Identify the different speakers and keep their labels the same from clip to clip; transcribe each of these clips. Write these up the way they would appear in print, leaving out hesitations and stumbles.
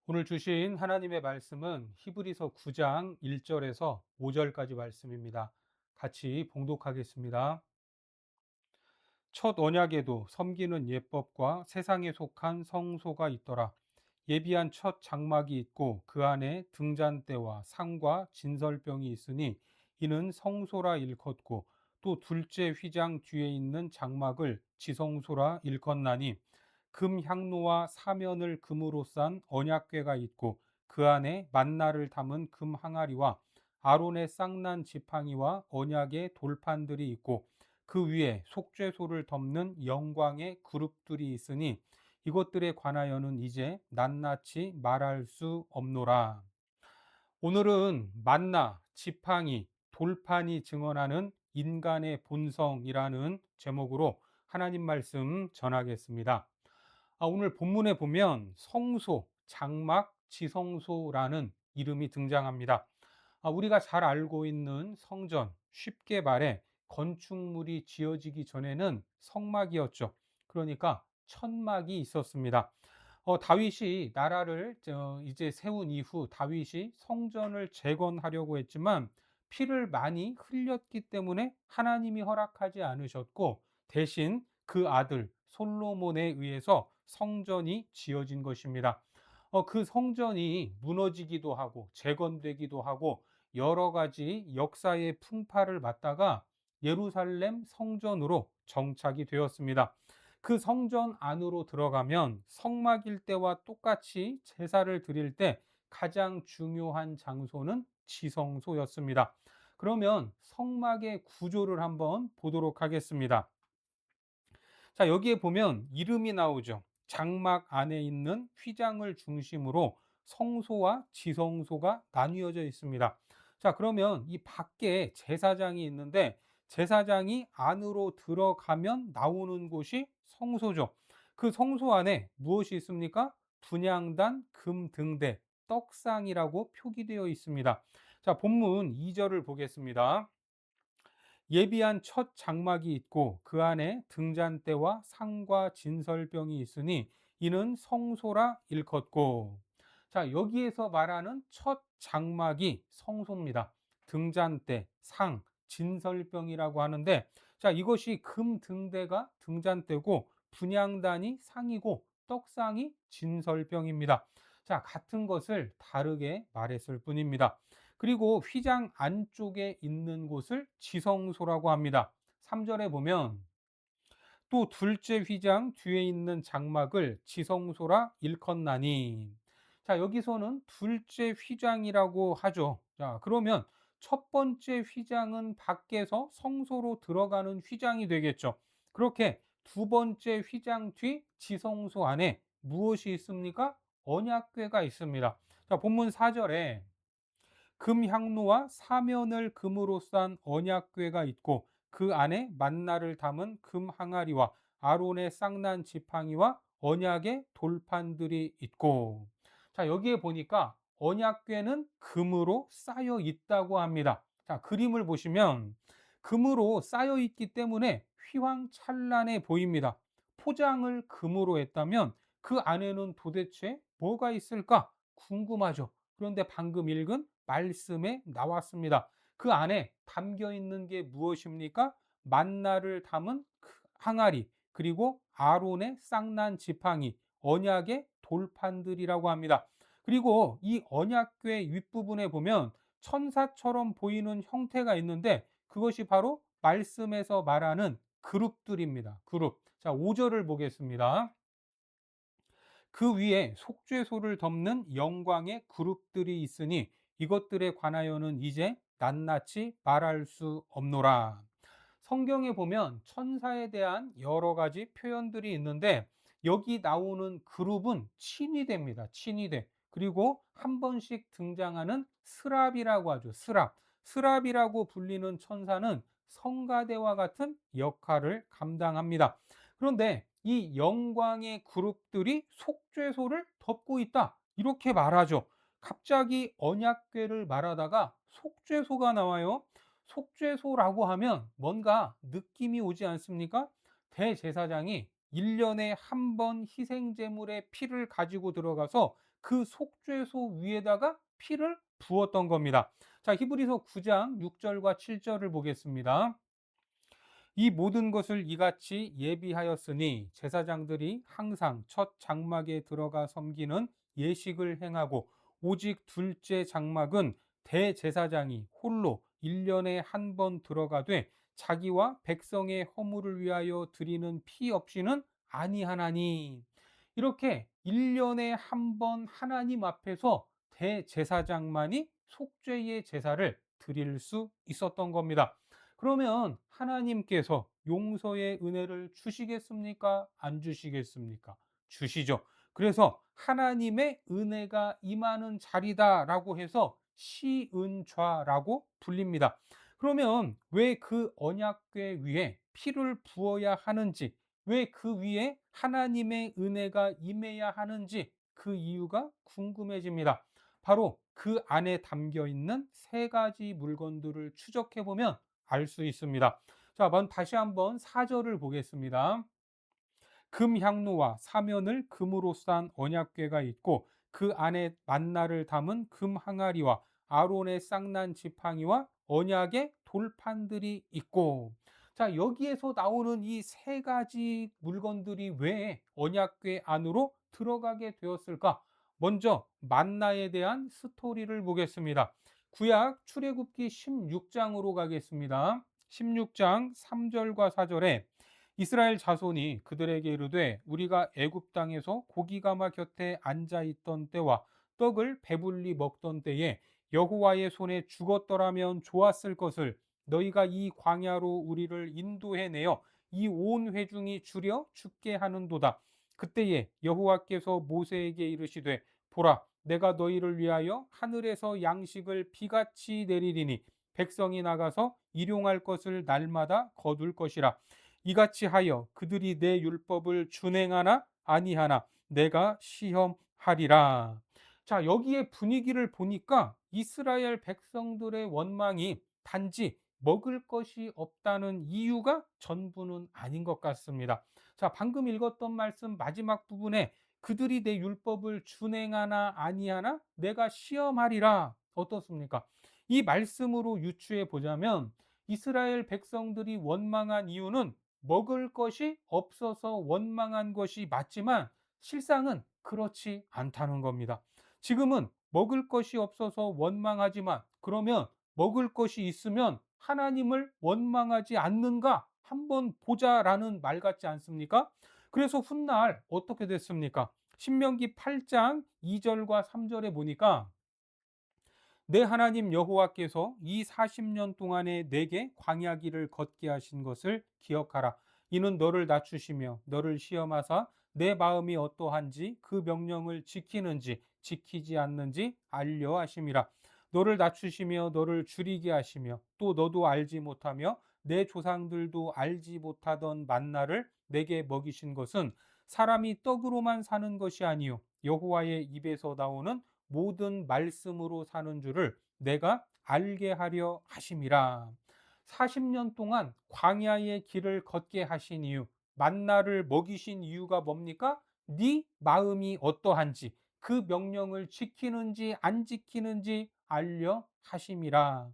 Speaker 1: 오늘 주신 하나님의 말씀은 히브리서 9장 1절에서 5절까지 말씀입니다. 같이 봉독하겠습니다. 첫 언약에도 섬기는 예법과 세상에 속한 성소가 있더라. 예비한 첫 장막이 있고 그 안에 등잔대와 상과 진설병이 있으니 이는 성소라 일컫고, 또 둘째 휘장 뒤에 있는 장막을 지성소라 일컫나니, 금 향로와 사면을 금으로 싼 언약궤가 있고 그 안에 만나를 담은 금 항아리와 아론의 쌍난 지팡이와 언약의 돌판들이 있고, 그 위에 속죄소를 덮는 영광의 그룹들이 있으니 이것들에 관하여는 이제 낱낱이 말할 수 없노라. 오늘은 만나, 지팡이, 돌판이 증언하는 인간의 본성이라는 제목으로 하나님 말씀 전하겠습니다. 오늘 본문에 보면 성소, 장막, 지성소라는 이름이 등장합니다. 우리가 잘 알고 있는 성전, 쉽게 말해 건축물이 지어지기 전에는 성막이었죠. 그러니까 천막이 있었습니다. 다윗이 나라를 이제 세운 이후 다윗이 성전을 재건하려고 했지만 피를 많이 흘렸기 때문에 하나님이 허락하지 않으셨고, 대신 그 아들 솔로몬에 의해서 성전이 지어진 것입니다. 그 성전이 무너지기도 하고 재건되기도 하고 여러 가지 역사의 풍파를 맞다가 예루살렘 성전으로 정착이 되었습니다. 그 성전 안으로 들어가면 성막일 때와 똑같이 제사를 드릴 때 가장 중요한 장소는 지성소였습니다. 그러면 성막의 구조를 한번 보도록 하겠습니다. 자, 여기에 보면 이름이 나오죠. 장막 안에 있는 휘장을 중심으로 성소와 지성소가 나뉘어져 있습니다. 자, 그러면 이 밖에 제사장이 있는데 제사장이 안으로 들어가면 나오는 곳이 성소죠. 그 성소 안에 무엇이 있습니까? 분향단, 금등대, 떡상이라고 표기되어 있습니다. 자, 본문 2절을 보겠습니다. 예비한 첫 장막이 있고 그 안에 등잔대와 상과 진설병이 있으니 이는 성소라 일컫고. 자, 여기에서 말하는 첫 장막이 성소입니다. 등잔대, 상, 진설병이라고 하는데, 자, 이것이 금등대가 등잔대고 분향단이 상이고 떡상이 진설병입니다. 자, 같은 것을 다르게 말했을 뿐입니다. 그리고 휘장 안쪽에 있는 곳을 지성소라고 합니다. 3절에 보면 또 둘째 휘장 뒤에 있는 장막을 지성소라 일컫나니. 자, 여기서는 둘째 휘장이라고 하죠. 자, 그러면 첫 번째 휘장은 밖에서 성소로 들어가는 휘장이 되겠죠. 그렇게 두 번째 휘장 뒤 지성소 안에 무엇이 있습니까? 언약궤가 있습니다. 자, 본문 4절에 금 향로와 사면을 금으로 싼 언약궤가 있고 그 안에 만나를 담은 금 항아리와 아론의 쌍난 지팡이와 언약의 돌판들이 있고. 자, 여기에 보니까 언약궤는 금으로 쌓여 있다고 합니다. 자, 그림을 보시면 금으로 쌓여 있기 때문에 휘황찬란해 보입니다. 포장을 금으로 했다면 그 안에는 도대체 뭐가 있을까 궁금하죠. 그런데 방금 읽은 말씀에 나왔습니다. 그 안에 담겨 있는 게 무엇입니까? 만나를 담은 항아리, 그리고 아론의 쌍난 지팡이, 언약의 돌판들이라고 합니다. 그리고 이 언약궤 윗부분에 보면 천사처럼 보이는 형태가 있는데 그것이 바로 말씀에서 말하는 그룹들입니다. 그룹. 자, 5절을 보겠습니다. 그 위에 속죄소를 덮는 영광의 그룹들이 있으니 이것들에 관하여는 이제 낱낱이 말할 수 없노라. 성경에 보면 천사에 대한 여러 가지 표현들이 있는데 여기 나오는 그룹은 친위대입니다. 친위대. 그리고 한 번씩 등장하는 스랍이라고 하죠. 스랍. 스랍이라고 불리는 천사는 성가대와 같은 역할을 감당합니다. 그런데 이 영광의 그룹들이 속죄소를 덮고 있다. 이렇게 말하죠. 갑자기 언약궤를 말하다가 속죄소가 나와요. 속죄소라고 하면 뭔가 느낌이 오지 않습니까? 대제사장이 1년에 한 번 희생제물의 피를 가지고 들어가서 그 속죄소 위에다가 피를 부었던 겁니다. 자, 히브리서 9장 6절과 7절을 보겠습니다. 이 모든 것을 이같이 예비하였으니 제사장들이 항상 첫 장막에 들어가 섬기는 예식을 행하고 오직 둘째 장막은 대제사장이 홀로 1년에 한 번 들어가되 자기와 백성의 허물을 위하여 드리는 피 없이는 아니하나니. 이렇게 1년에 한 번 하나님 앞에서 대제사장만이 속죄의 제사를 드릴 수 있었던 겁니다. 그러면 하나님께서 용서의 은혜를 주시겠습니까? 안 주시겠습니까? 주시죠. 그래서 하나님의 은혜가 임하는 자리다라고 해서 시은좌라고 불립니다. 그러면 왜 그 언약궤 위에 피를 부어야 하는지, 왜 그 위에 하나님의 은혜가 임해야 하는지 그 이유가 궁금해집니다. 바로 그 안에 담겨 있는 세 가지 물건들을 추적해 보면 알 수 있습니다. 자, 다시 한번 4절을 보겠습니다. 금향로와 사면을 금으로 싼 언약궤가 있고 그 안에 만나를 담은 금 항아리와 아론의 쌍난 지팡이와 언약의 돌판들이 있고. 자, 여기에서 나오는 이 세 가지 물건들이 왜 언약궤 안으로 들어가게 되었을까? 먼저 만나에 대한 스토리를 보겠습니다. 구약 출애굽기 16장으로 가겠습니다. 16장 3절과 4절에 이스라엘 자손이 그들에게 이르되 우리가 애굽 땅에서 고기가마 곁에 앉아 있던 때와 떡을 배불리 먹던 때에 여호와의 손에 죽었더라면 좋았을 것을 너희가 이 광야로 우리를 인도해 내어 이 온 회중이 주려 죽게 하는도다. 그때에 여호와께서 모세에게 이르시되 보라 내가 너희를 위하여 하늘에서 양식을 비같이 내리리니 백성이 나가서 일용할 것을 날마다 거둘 것이라. 이같이 하여 그들이 내 율법을 준행하나 아니하나 내가 시험하리라. 자, 여기에 분위기를 보니까 이스라엘 백성들의 원망이 단지 먹을 것이 없다는 이유가 전부는 아닌 것 같습니다. 자, 방금 읽었던 말씀 마지막 부분에 그들이 내 율법을 준행하나 아니하나 내가 시험하리라. 어떻습니까? 이 말씀으로 유추해 보자면 이스라엘 백성들이 원망한 이유는 먹을 것이 없어서 원망한 것이 맞지만 실상은 그렇지 않다는 겁니다. 지금은 먹을 것이 없어서 원망하지만 그러면 먹을 것이 있으면 하나님을 원망하지 않는가 한번 보자라는 말 같지 않습니까? 그래서 훗날 어떻게 됐습니까? 신명기 8장 2절과 3절에 보니까 내 하나님 여호와께서 이 40년 동안에 내게 광야 길을 걷게 하신 것을 기억하라. 이는 너를 낮추시며 너를 시험하사 내 마음이 어떠한지 그 명령을 지키는지 지키지 않는지 알려 하심이라. 너를 낮추시며 너를 줄이게 하시며 또 너도 알지 못하며 내 조상들도 알지 못하던 만나를 내게 먹이신 것은 사람이 떡으로만 사는 것이 아니요 여호와의 입에서 나오는 모든 말씀으로 사는 줄을 내가 알게 하려 하심이라. 40년 동안 광야의 길을 걷게 하신 이유, 만나를 먹이신 이유가 뭡니까? 네 마음이 어떠한지, 그 명령을 지키는지 안 지키는지 알려 하심이라.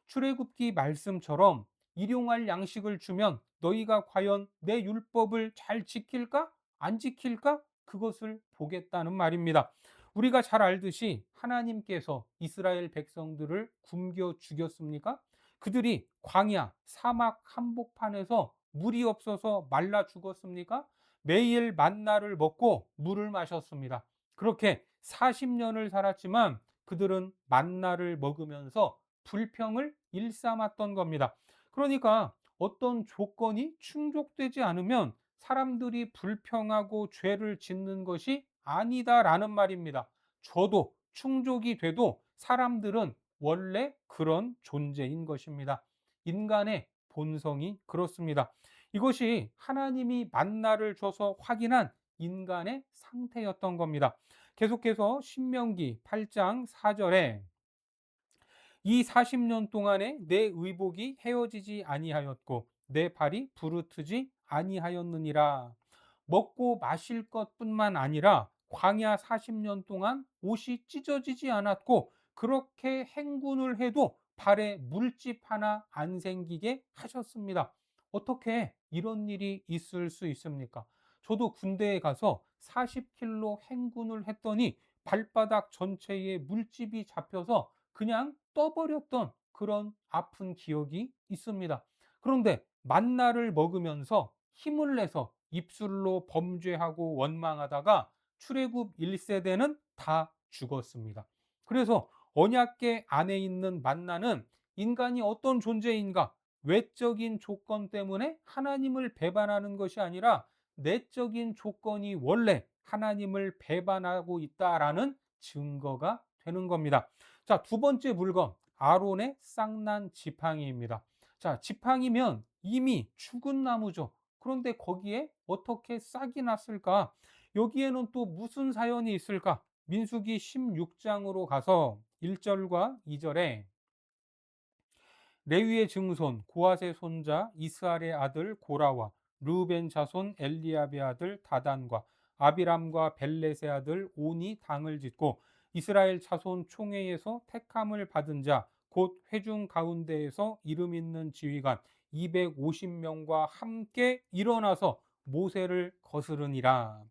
Speaker 1: 출애굽기 말씀처럼 일용할 양식을 주면 너희가 과연 내 율법을 잘 지킬까? 안 지킬까? 그것을 보겠다는 말입니다. 우리가 잘 알듯이 하나님께서 이스라엘 백성들을 굶겨 죽였습니까? 그들이 광야, 사막 한복판에서 물이 없어서 말라 죽었습니까? 매일 만나를 먹고 물을 마셨습니다. 그렇게 40년을 살았지만 그들은 만나를 먹으면서 불평을 일삼았던 겁니다. 그러니까 어떤 조건이 충족되지 않으면 사람들이 불평하고 죄를 짓는 것이 아니다라는 말입니다. 저도 충족이 돼도 사람들은 원래 그런 존재인 것입니다. 인간의 본성이 그렇습니다. 이것이 하나님이 만나를 줘서 확인한 인간의 상태였던 겁니다. 계속해서 신명기 8장 4절에 이 40년 동안에 내 의복이 헤어지지 아니하였고 내 발이 부르트지 아니하였느니라. 먹고 마실 것뿐만 아니라 광야 40년 동안 옷이 찢어지지 않았고 그렇게 행군을 해도 발에 물집 하나 안 생기게 하셨습니다. 어떻게 이런 일이 있을 수 있습니까? 저도 군대에 가서 40km 행군을 했더니 발바닥 전체에 물집이 잡혀서 그냥 떠버렸던 그런 아픈 기억이 있습니다. 그런데 만나를 먹으면서 힘을 내서 입술로 범죄하고 원망하다가 출애굽 1세대는 다 죽었습니다. 그래서 언약궤 안에 있는 만나는 인간이 어떤 존재인가? 외적인 조건 때문에 하나님을 배반하는 것이 아니라 내적인 조건이 원래 하나님을 배반하고 있다라는 증거가 되는 겁니다. 자, 두 번째 물건, 아론의 쌍난 지팡이입니다. 자, 지팡이면 이미 죽은 나무죠. 그런데 거기에 어떻게 싹이 났을까? 여기에는 또 무슨 사연이 있을까? 민수기 16장으로 가서 1절과 2절에 레위의 증손 고핫의 손자 이스할의 아들 고라와 르우벤 자손 엘리압의 아들 다단과 아비람과 벨렛의 아들 온이 당을 짓고 이스라엘 자손 총회에서 택함을 받은 자 곧 회중 가운데에서 이름 있는 지휘관 250명과 함께 일어나서 모세를 거스르니라.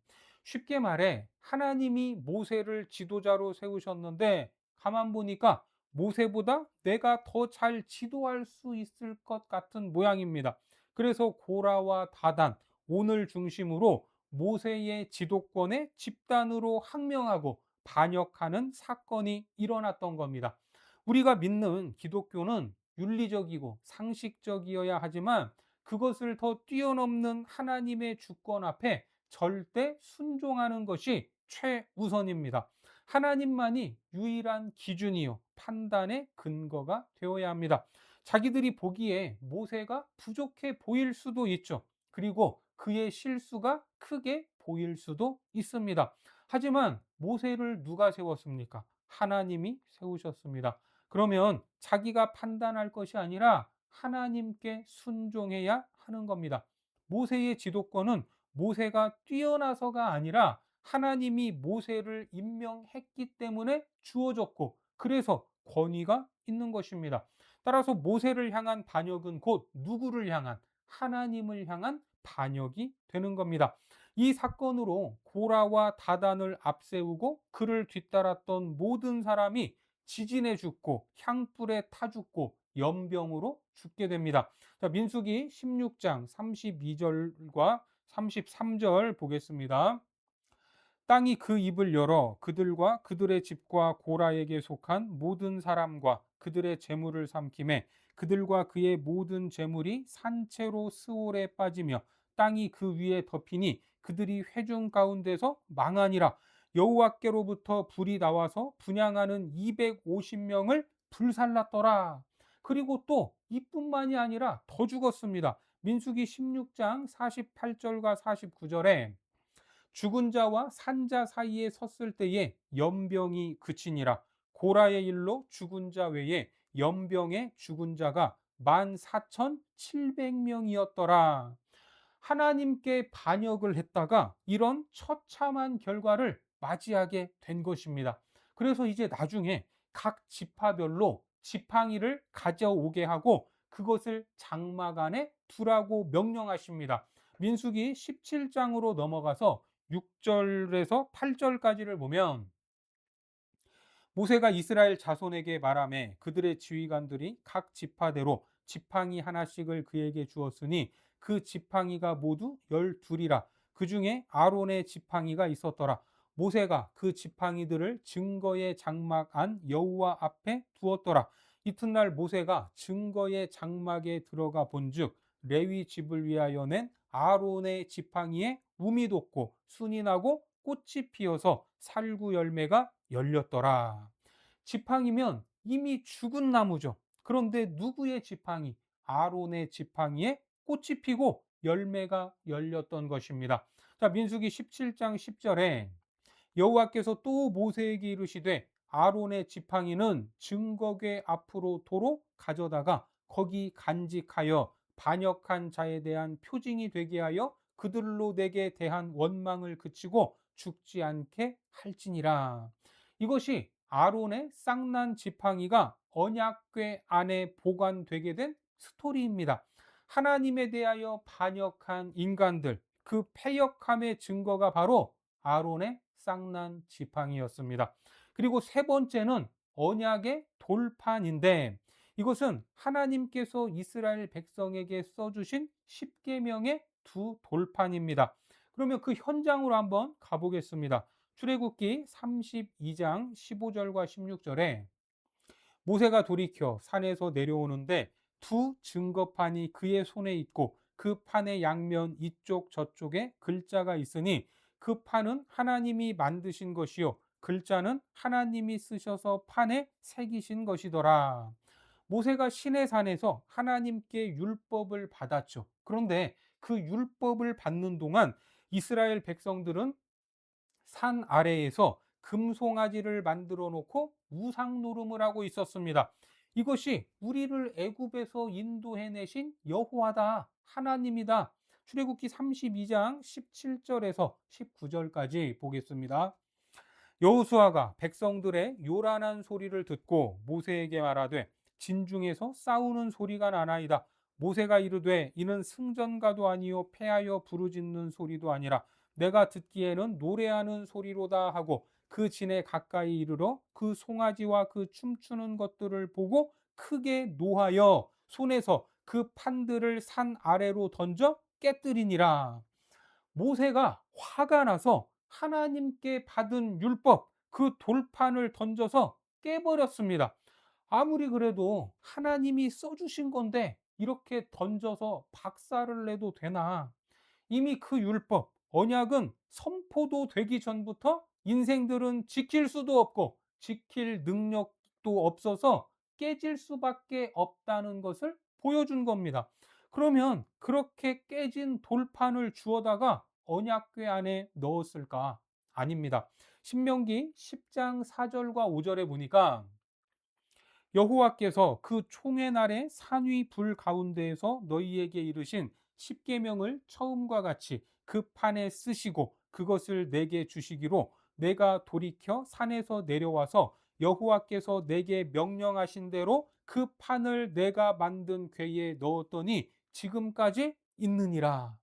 Speaker 1: 쉽게 말해 하나님이 모세를 지도자로 세우셨는데 가만 보니까 모세보다 내가 더 잘 지도할 수 있을 것 같은 모양입니다. 그래서 고라와 다단, 온을 중심으로 모세의 지도권에 집단으로 항명하고 반역하는 사건이 일어났던 겁니다. 우리가 믿는 기독교는 윤리적이고 상식적이어야 하지만 그것을 더 뛰어넘는 하나님의 주권 앞에 절대 순종하는 것이 최우선입니다. 하나님만이 유일한 기준이요, 판단의 근거가 되어야 합니다. 자기들이 보기에 모세가 부족해 보일 수도 있죠. 그리고 그의 실수가 크게 보일 수도 있습니다. 하지만 모세를 누가 세웠습니까? 하나님이 세우셨습니다. 그러면 자기가 판단할 것이 아니라 하나님께 순종해야 하는 겁니다. 모세의 지도권은 모세가 뛰어나서가 아니라 하나님이 모세를 임명했기 때문에 주어졌고 그래서 권위가 있는 것입니다. 따라서 모세를 향한 반역은 곧 누구를 향한? 하나님을 향한 반역이 되는 겁니다. 이 사건으로 고라와 다단을 앞세우고 그를 뒤따랐던 모든 사람이 지진에 죽고 향불에 타 죽고 연병으로 죽게 됩니다. 자, 민수기 16장 32절과 33절 보겠습니다. 땅이 그 입을 열어 그들과 그들의 집과 고라에게 속한 모든 사람과 그들의 재물을 삼키매 그들과 그의 모든 재물이 산채로 스올에 빠지며 땅이 그 위에 덮이니 그들이 회중 가운데서 망하니라. 여호와께로부터 불이 나와서 분향하는 250명을 불살랐더라. 그리고 또 이뿐만이 아니라 더 죽었습니다. 민수기 16장 48절과 49절에 죽은 자와 산자 사이에 섰을 때에 연병이 그치니라. 고라의 일로 죽은 자 외에 연병에 죽은 자가 14,700명이었더라. 하나님께 반역을 했다가 이런 처참한 결과를 맞이하게 된 것입니다. 그래서 이제 나중에 각 지파별로 지팡이를 가져오게 하고 그것을 장막 안에 두라고 명령하십니다. 민수기 17장으로 넘어가서 6절에서 8절까지를 보면 모세가 이스라엘 자손에게 말하매 그들의 지휘관들이 각 지파대로 지팡이 하나씩을 그에게 주었으니 그 지팡이가 모두 12이라. 그 중에 아론의 지팡이가 있었더라. 모세가 그 지팡이들을 증거의 장막 안 여호와 앞에 두었더라. 이튿날 모세가 증거의 장막에 들어가 본즉 레위 집을 위하여 낸 아론의 지팡이에 움이 돋고 순이 나고 꽃이 피어서 살구 열매가 열렸더라. 지팡이면 이미 죽은 나무죠. 그런데 누구의 지팡이? 아론의 지팡이에 꽃이 피고 열매가 열렸던 것입니다. 자, 민수기 17장 10절에 여호와께서 또 모세에게 이르시되 아론의 지팡이는 증거궤 앞으로 도로 가져다가 거기 간직하여 반역한 자에 대한 표징이 되게 하여 그들로 내게 대한 원망을 그치고 죽지 않게 할지니라. 이것이 아론의 쌍난 지팡이가 언약궤 안에 보관되게 된 스토리입니다. 하나님에 대하여 반역한 인간들, 그 패역함의 증거가 바로 아론의 쌍난 지팡이였습니다. 그리고 세 번째는 언약의 돌판인데, 이것은 하나님께서 이스라엘 백성에게 써주신 십계명의 두 돌판입니다. 그러면 그 현장으로 한번 가보겠습니다. 출애굽기 32장 15절과 16절에 모세가 돌이켜 산에서 내려오는데 두 증거판이 그의 손에 있고 그 판의 양면 이쪽 저쪽에 글자가 있으니 그 판은 하나님이 만드신 것이요 글자는 하나님이 쓰셔서 판에 새기신 것이더라. 모세가 시내산에서 하나님께 율법을 받았죠. 그런데 그 율법을 받는 동안 이스라엘 백성들은 산 아래에서 금송아지를 만들어 놓고 우상 노름을 하고 있었습니다. 이것이 우리를 애굽에서 인도해내신 여호와다, 하나님이다. 출애굽기 32장 17절에서 19절까지 보겠습니다. 여호수아가 백성들의 요란한 소리를 듣고 모세에게 말하되 진중에서 싸우는 소리가 나나이다. 모세가 이르되 이는 승전가도 아니요 패하여 부르짖는 소리도 아니라 내가 듣기에는 노래하는 소리로다 하고 그 진에 가까이 이르러 그 송아지와 그 춤추는 것들을 보고 크게 노하여 손에서 그 판들을 산 아래로 던져 깨뜨리니라. 모세가 화가 나서 하나님께 받은 율법, 그 돌판을 던져서 깨버렸습니다. 아무리 그래도 하나님이 써주신 건데 이렇게 던져서 박살을 내도 되나? 이미 그 율법, 언약은 선포도 되기 전부터 인생들은 지킬 수도 없고 지킬 능력도 없어서 깨질 수밖에 없다는 것을 보여준 겁니다. 그러면 그렇게 깨진 돌판을 주워다가 언약궤 안에 넣었을까? 아닙니다. 신명기 10장 4절과 5절에 보니까 여호와께서 그 총회 날에 산위 불 가운데에서 너희에게 이르신 십계명을 처음과 같이 그 판에 쓰시고 그것을 내게 주시기로 내가 돌이켜 산에서 내려와서 여호와께서 내게 명령하신 대로 그 판을 내가 만든 궤에 넣었더니 지금까지 있느니라.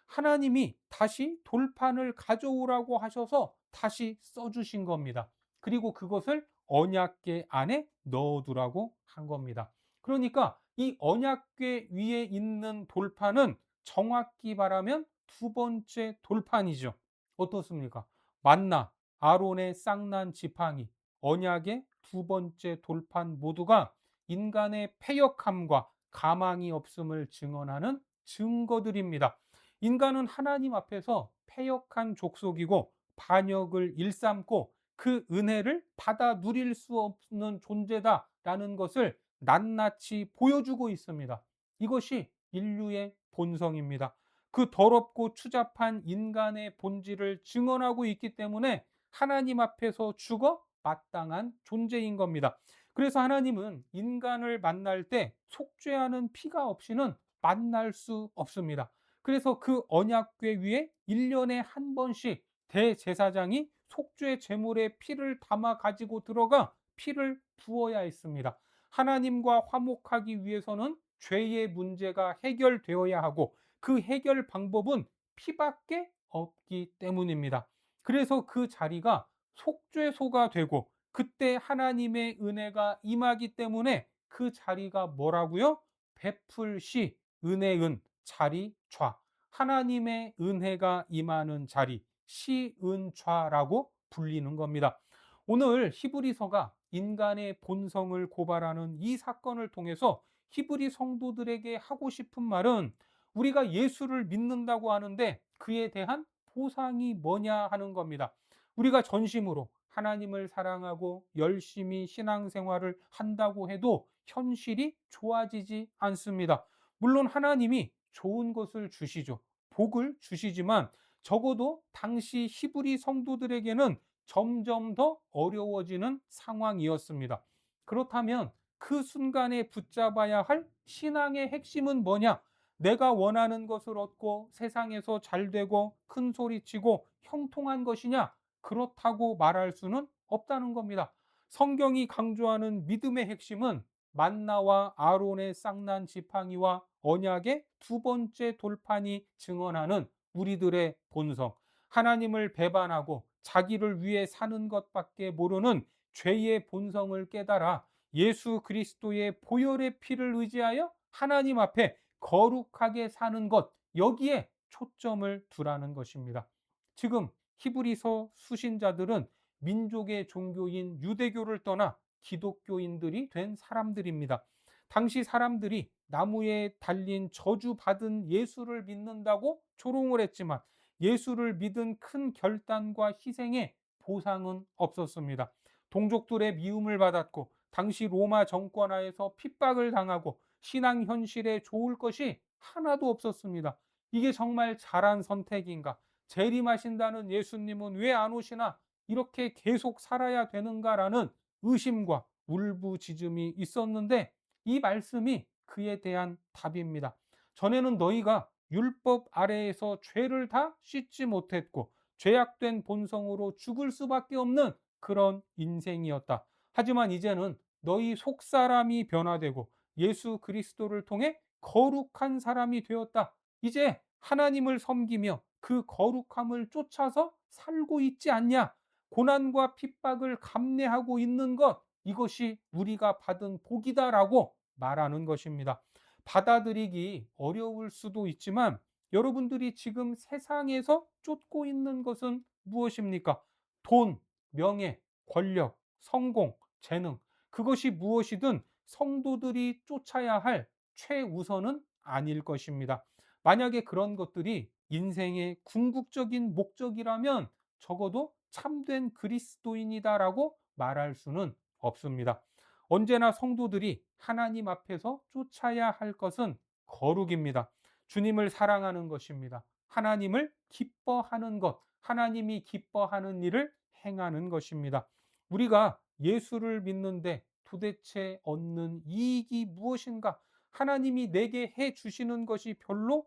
Speaker 1: 하나님이 다시 돌판을 가져오라고 하셔서 다시 써주신 겁니다. 그리고 그것을 언약궤 안에 넣어두라고 한 겁니다. 그러니까 이 언약궤 위에 있는 돌판은 정확히 말하면 두 번째 돌판이죠. 어떻습니까? 만나, 아론의 쌍난 지팡이, 언약의 두 번째 돌판 모두가 인간의 패역함과 가망이 없음을 증언하는 증거들입니다. 인간은 하나님 앞에서 패역한 족속이고 반역을 일삼고 그 은혜를 받아 누릴 수 없는 존재다라는 것을 낱낱이 보여주고 있습니다. 이것이 인류의 본성입니다. 그 더럽고 추잡한 인간의 본질을 증언하고 있기 때문에 하나님 앞에서 죽어 마땅한 존재인 겁니다. 그래서 하나님은 인간을 만날 때 속죄하는 피가 없이는 만날 수 없습니다. 그래서 그 언약궤 위에 1년에 한 번씩 대제사장이 속죄 제물의 피를 담아 가지고 들어가 피를 부어야 했습니다. 하나님과 화목하기 위해서는 죄의 문제가 해결되어야 하고 그 해결 방법은 피밖에 없기 때문입니다. 그래서 그 자리가 속죄소가 되고 그때 하나님의 은혜가 임하기 때문에 그 자리가 뭐라고요? 베풀시 은혜은 자리 좌. 하나님의 은혜가 임하는 자리 시은좌라고 불리는 겁니다. 오늘 히브리서가 인간의 본성을 고발하는 이 사건을 통해서 히브리 성도들에게 하고 싶은 말은 우리가 예수를 믿는다고 하는데 그에 대한 보상이 뭐냐 하는 겁니다. 우리가 전심으로 하나님을 사랑하고 열심히 신앙생활을 한다고 해도 현실이 좋아지지 않습니다. 물론 하나님이 좋은 것을 주시죠. 복을 주시지만 적어도 당시 히브리 성도들에게는 점점 더 어려워지는 상황이었습니다. 그렇다면 그 순간에 붙잡아야 할 신앙의 핵심은 뭐냐? 내가 원하는 것을 얻고 세상에서 잘 되고 큰 소리치고 형통한 것이냐? 그렇다고 말할 수는 없다는 겁니다. 성경이 강조하는 믿음의 핵심은 만나와 아론의 쌍난 지팡이와 언약의 두 번째 돌판이 증언하는 우리들의 본성, 하나님을 배반하고 자기를 위해 사는 것밖에 모르는 죄의 본성을 깨달아 예수 그리스도의 보혈의 피를 의지하여 하나님 앞에 거룩하게 사는 것, 여기에 초점을 두라는 것입니다. 지금 히브리서 수신자들은 민족의 종교인 유대교를 떠나 기독교인들이 된 사람들입니다. 당시 사람들이 나무에 달린 저주받은 예수를 믿는다고 조롱을 했지만 예수를 믿은 큰 결단과 희생에 보상은 없었습니다. 동족들의 미움을 받았고 당시 로마 정권 하에서 핍박을 당하고 신앙 현실에 좋을 것이 하나도 없었습니다. 이게 정말 잘한 선택인가? 재림하신다는 예수님은 왜 안 오시나? 이렇게 계속 살아야 되는가라는 의심과 울부짖음이 있었는데 이 말씀이 그에 대한 답입니다. 전에는 너희가 율법 아래에서 죄를 다 씻지 못했고 죄악된 본성으로 죽을 수밖에 없는 그런 인생이었다. 하지만 이제는 너희 속사람이 변화되고 예수 그리스도를 통해 거룩한 사람이 되었다. 이제 하나님을 섬기며 그 거룩함을 쫓아서 살고 있지 않냐? 고난과 핍박을 감내하고 있는 것, 이것이 우리가 받은 복이다라고 말하는 것입니다. 받아들이기 어려울 수도 있지만 여러분들이 지금 세상에서 쫓고 있는 것은 무엇입니까? 돈, 명예, 권력, 성공, 재능, 그것이 무엇이든 성도들이 쫓아야 할 최우선은 아닐 것입니다. 만약에 그런 것들이 인생의 궁극적인 목적이라면 적어도 참된 그리스도인이다라고 말할 수는 없습니다. 언제나 성도들이 하나님 앞에서 쫓아야 할 것은 거룩입니다. 주님을 사랑하는 것입니다. 하나님을 기뻐하는 것, 하나님이 기뻐하는 일을 행하는 것입니다. 우리가 예수를 믿는데 도대체 얻는 이익이 무엇인가? 하나님이 내게 해 주시는 것이 별로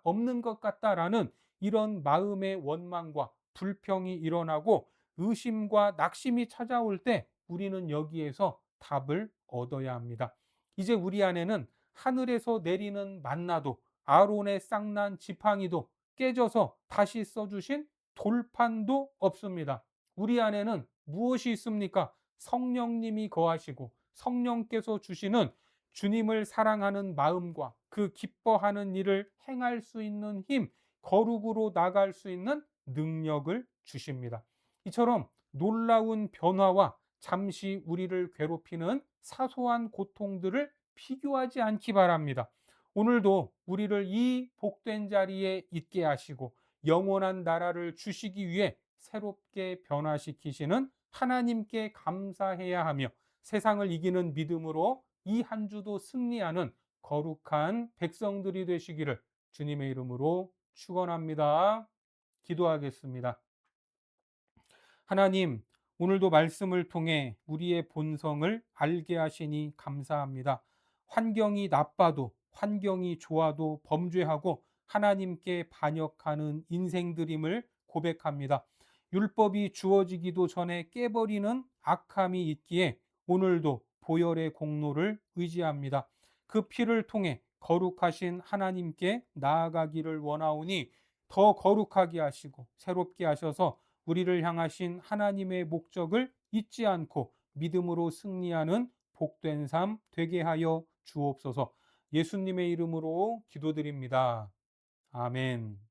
Speaker 1: 없는 것 같다라는 이런 마음의 원망과 불평이 일어나고 의심과 낙심이 찾아올 때 우리는 여기에서 답을 얻어야 합니다. 이제 우리 안에는 하늘에서 내리는 만나도 아론의 쌍난 지팡이도 깨져서 다시 써주신 돌판도 없습니다. 우리 안에는 무엇이 있습니까? 성령님이 거하시고 성령께서 주시는 주님을 사랑하는 마음과 그 기뻐하는 일을 행할 수 있는 힘, 거룩으로 나갈 수 있는 능력을 주십니다. 이처럼 놀라운 변화와 잠시 우리를 괴롭히는 사소한 고통들을 비교하지 않기 바랍니다. 오늘도 우리를 이 복된 자리에 있게 하시고 영원한 나라를 주시기 위해 새롭게 변화시키시는 하나님께 감사해야 하며 세상을 이기는 믿음으로 이 한 주도 승리하는 거룩한 백성들이 되시기를 주님의 이름으로 축원합니다. 기도하겠습니다. 하나님, 오늘도 말씀을 통해 우리의 본성을 알게 하시니 감사합니다. 환경이 나빠도 환경이 좋아도 범죄하고 하나님께 반역하는 인생들임을 고백합니다. 율법이 주어지기도 전에 깨버리는 악함이 있기에 오늘도 보혈의 공로를 의지합니다. 그 피를 통해 거룩하신 하나님께 나아가기를 원하오니 더 거룩하게 하시고 새롭게 하셔서 우리를 향하신 하나님의 목적을 잊지 않고 믿음으로 승리하는 복된 삶 되게 하여 주옵소서. 예수님의 이름으로 기도드립니다. 아멘.